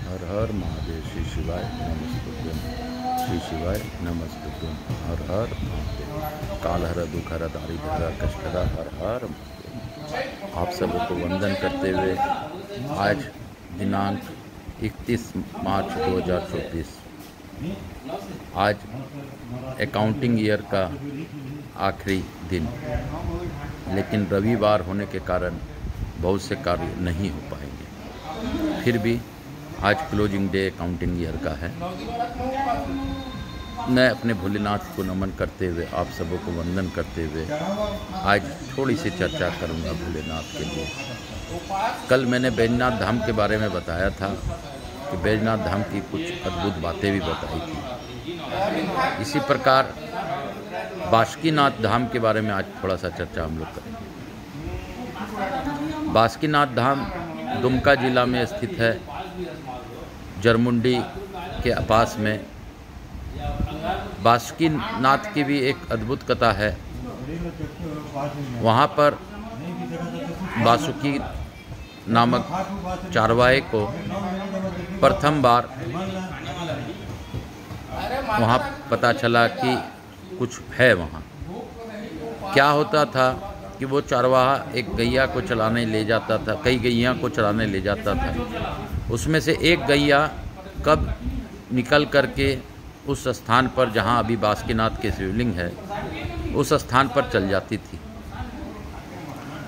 हर हर महादेव। श्री शिवाय नमस्तुभ्यं। श्री शिवाय नमस्तुभ्यं। हर हर महादेव। कालहर दुखहर दारिद्र्य कष्टहर हर हर महादेव। आप सबों को वंदन करते हुए आज दिनांक 31 मार्च 2024 आज अकाउंटिंग ईयर का आखिरी दिन, लेकिन रविवार होने के कारण बहुत से कार्य नहीं हो पाएंगे। फिर भी आज क्लोजिंग डे अकाउंटिंग ईयर का है। मैं अपने भोलेनाथ को नमन करते हुए, आप सबों को वंदन करते हुए आज थोड़ी सी चर्चा करूंगा भोलेनाथ के लिए। कल मैंने बैजनाथ धाम के बारे में बताया था कि बैजनाथ धाम की कुछ अद्भुत बातें भी बताई थी। इसी प्रकार बासुकीनाथ धाम के बारे में आज थोड़ा सा चर्चा हम लोग करेंगे। बासुकीनाथ धाम दुमका जिला में स्थित है, जरमुंडी के पास में। बासुकीनाथ की भी एक अद्भुत कथा है। वहाँ पर बासुकी नामक चारवाए को प्रथम बार वहाँ पता चला कि कुछ है वहाँ। क्या होता था कि वो चारवाहा एक गैया को चलाने ले जाता था, कई गैया को चलाने ले जाता था। उसमें से एक गैया कब निकल करके उस स्थान पर जहाँ अभी बासुकीनाथ के शिवलिंग है, उस स्थान पर चल जाती थी,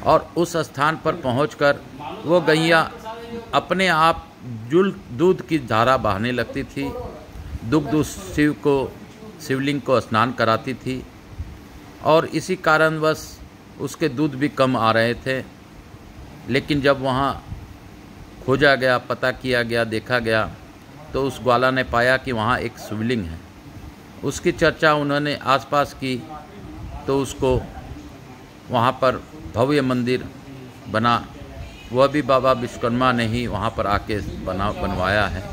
और उस स्थान पर पहुंचकर वो गैया अपने आप दूध की धारा बहाने लगती थी। दुग्ध शिवलिंग को स्नान कराती थी, और इसी कारणवश उसके दूध भी कम आ रहे थे। लेकिन जब वहाँ खोजा गया, पता किया गया, देखा गया, तो उस ग्वाला ने पाया कि वहाँ एक शिवलिंग है। उसकी चर्चा उन्होंने आसपास की, तो उसको वहाँ पर भव्य मंदिर बना। वह भी बाबा विश्वकर्मा ने ही वहाँ पर आके बनवाया है।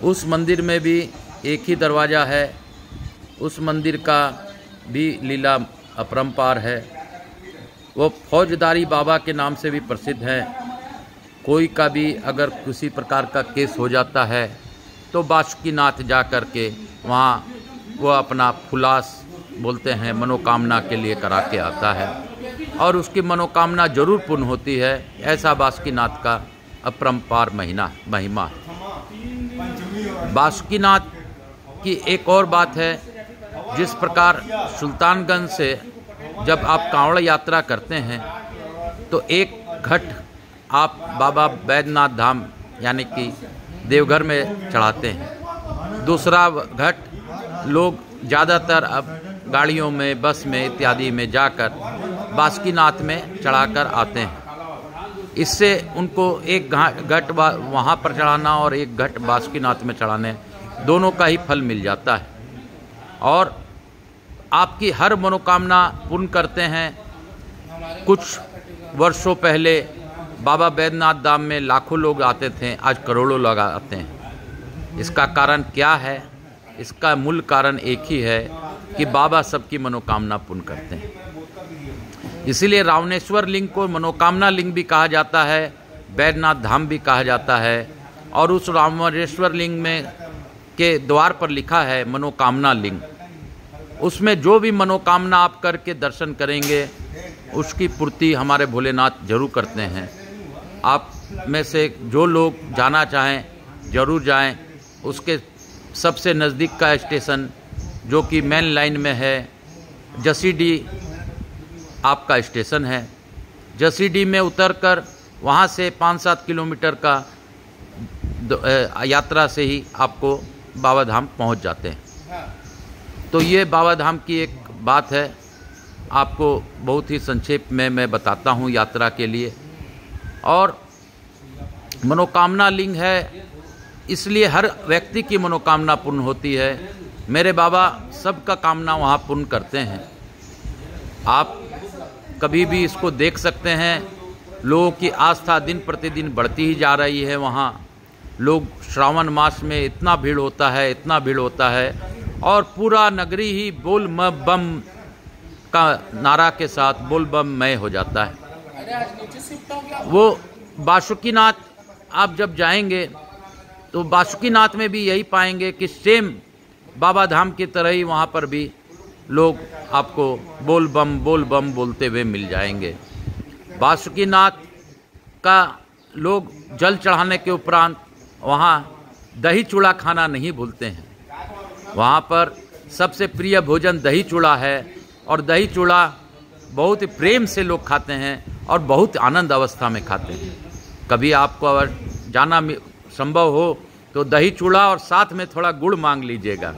उस मंदिर में भी एक ही दरवाज़ा है। उस मंदिर का भी लीला अपरंपार है। वो फौजदारी बाबा के नाम से भी प्रसिद्ध है। कोई का भी अगर किसी प्रकार का केस हो जाता है तो बासुकीनाथ जा कर के वहाँ वो अपना फुलास बोलते हैं, मनोकामना के लिए करा के आता है, और उसकी मनोकामना जरूर पूर्ण होती है। ऐसा बासुकीनाथ का अपरंपार महिमा है। बासुकीनाथ की एक और बात है, जिस प्रकार सुल्तानगंज से जब आप कांवड़ यात्रा करते हैं तो एक घट आप बाबा बैजनाथ धाम यानी कि देवघर में चढ़ाते हैं। दूसरा घट लोग ज़्यादातर अब गाड़ियों में, बस में इत्यादि में जाकर बासुकीनाथ में चढ़ाकर आते हैं। इससे उनको एक घट वहाँ पर चढ़ाना और एक घट बासुकीनाथ में चढ़ाने, दोनों का ही फल मिल जाता है, और आपकी हर मनोकामना पूर्ण करते हैं। कुछ वर्षों पहले बाबा बैजनाथ धाम में लाखों लोग आते थे, आज करोड़ों लोग आते हैं। इसका कारण क्या है? इसका मूल कारण एक ही है कि बाबा सबकी मनोकामना पूर्ण करते हैं। इसीलिए रावणेश्वर लिंग को मनोकामना लिंग भी कहा जाता है, बैजनाथ धाम भी कहा जाता है। और उस रावणेश्वर लिंग में के द्वार पर लिखा है मनोकामना लिंग। उसमें जो भी मनोकामना आप करके दर्शन करेंगे, उसकी पूर्ति हमारे भोलेनाथ जरूर करते हैं। आप में से जो लोग जाना चाहें जरूर जाएं। उसके सबसे नज़दीक का स्टेशन जो कि मेन लाइन में है, जसीडी आपका स्टेशन है। जसीडी में उतरकर वहाँ से 5-7 किलोमीटर का यात्रा से ही आपको बाबा धाम पहुँच जाते हैं। तो ये बाबा धाम की एक बात है, आपको बहुत ही संक्षेप में मैं बताता हूँ यात्रा के लिए। और मनोकामना लिंग है, इसलिए हर व्यक्ति की मनोकामना पूर्ण होती है। मेरे बाबा सबका कामना वहाँ पूर्ण करते हैं। आप कभी भी इसको देख सकते हैं। लोगों की आस्था दिन प्रतिदिन बढ़ती ही जा रही है। वहाँ लोग श्रावण मास में इतना भीड़ होता है, इतना भीड़ होता है, और पूरा नगरी ही बोल बम का नारा के साथ बोल बम मय हो जाता है। वो बासुकीनाथ आप जब जाएंगे तो बासुकीनाथ में भी यही पाएंगे कि सेम बाबा धाम की तरह ही वहाँ पर भी लोग आपको बोल बम बोलते हुए मिल जाएंगे। बासुकीनाथ का लोग जल चढ़ाने के उपरांत वहाँ दही चूड़ा खाना नहीं भूलते हैं। वहाँ पर सबसे प्रिय भोजन दही चूड़ा है और दही चूड़ा बहुत ही प्रेम से लोग खाते हैं और बहुत आनंद अवस्था में खाते हैं। कभी आपको अगर जाना संभव हो तो दही चूड़ा और साथ में थोड़ा गुड़ मांग लीजिएगा,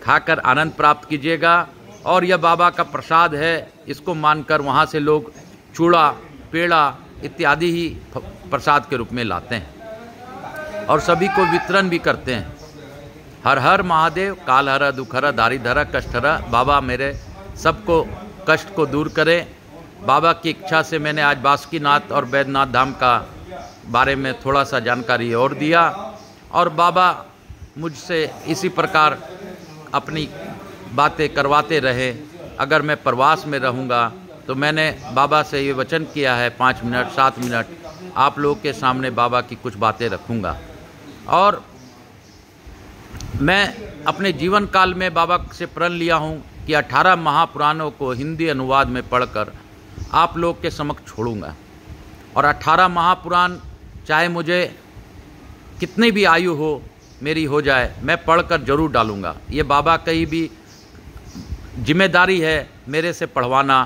खाकर आनंद प्राप्त कीजिएगा। और यह बाबा का प्रसाद है, इसको मानकर वहाँ से लोग चूड़ा पेड़ा इत्यादि ही प्रसाद के रूप में लाते हैं और सभी को वितरण भी करते हैं। हर हर महादेव, काल हरा दुख हरा दारी धरा कष्ट हरा। बाबा मेरे सबको कष्ट को दूर करें। बाबा की इच्छा से मैंने आज बासुकीनाथ और बैद्यनाथ धाम का बारे में थोड़ा सा जानकारी और दिया और बाबा मुझसे इसी प्रकार अपनी बातें करवाते रहे। अगर मैं प्रवास में रहूँगा तो मैंने बाबा से ये वचन किया है 5 मिनट 7 मिनट आप लोगों के सामने बाबा की कुछ बातें रखूँगा। और मैं अपने जीवन काल में बाबा से प्रण लिया हूँ कि 18 महापुराणों को हिंदी अनुवाद में पढ़कर आप लोग के समक्ष छोड़ूंगा। और 18 महापुराण चाहे मुझे कितनी भी आयु हो मेरी हो जाए, मैं पढ़कर जरूर डालूंगा। ये बाबा की भी जिम्मेदारी है मेरे से पढ़वाना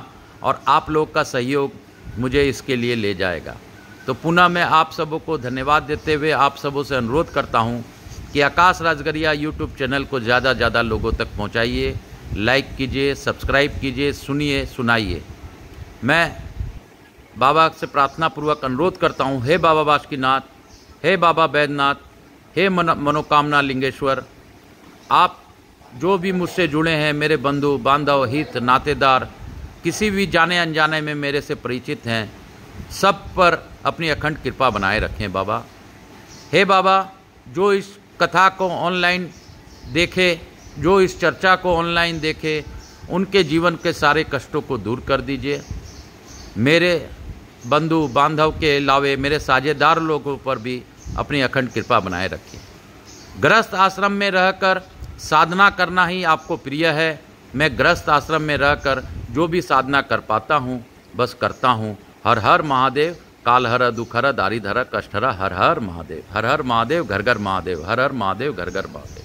और आप लोग का सहयोग मुझे इसके लिए ले जाएगा। तो पुनः मैं आप सबों को धन्यवाद देते हुए आप सबों से अनुरोध करता हूँ कि आकाश राजगरिया यूट्यूब चैनल को ज़्यादा से ज़्यादा लोगों तक पहुँचाइए, लाइक कीजिए, सब्सक्राइब कीजिए, सुनिए सुनाइए। मैं बाबा से प्रार्थना पूर्वक अनुरोध करता हूँ, हे बाबा बासुकीनाथ, हे बाबा बैद्यनाथ, हे मनोकामना लिंगेश्वर, आप जो भी मुझसे जुड़े हैं, मेरे बंधु बांधव हित नातेदार किसी भी जाने अनजाने में मेरे से परिचित हैं, सब पर अपनी अखंड कृपा बनाए रखें बाबा। हे बाबा, जो इस कथा को ऑनलाइन देखे, जो इस चर्चा को ऑनलाइन देखे, उनके जीवन के सारे कष्टों को दूर कर दीजिए। मेरे बंधु बांधव के अलावे मेरे साझेदार लोगों पर भी अपनी अखंड कृपा बनाए रखिए। गृहस्थ आश्रम में रहकर साधना करना ही आपको प्रिय है। मैं गृहस्थ आश्रम में रहकर जो भी साधना कर पाता हूँ बस करता हूँ। हर हर महादेव, काल हर दुख हर दारी धरा कष्ट हरा। हर हर महादेव, हर हर महादेव, घर घर महादेव, हर हर महादेव, घर घर महादेव।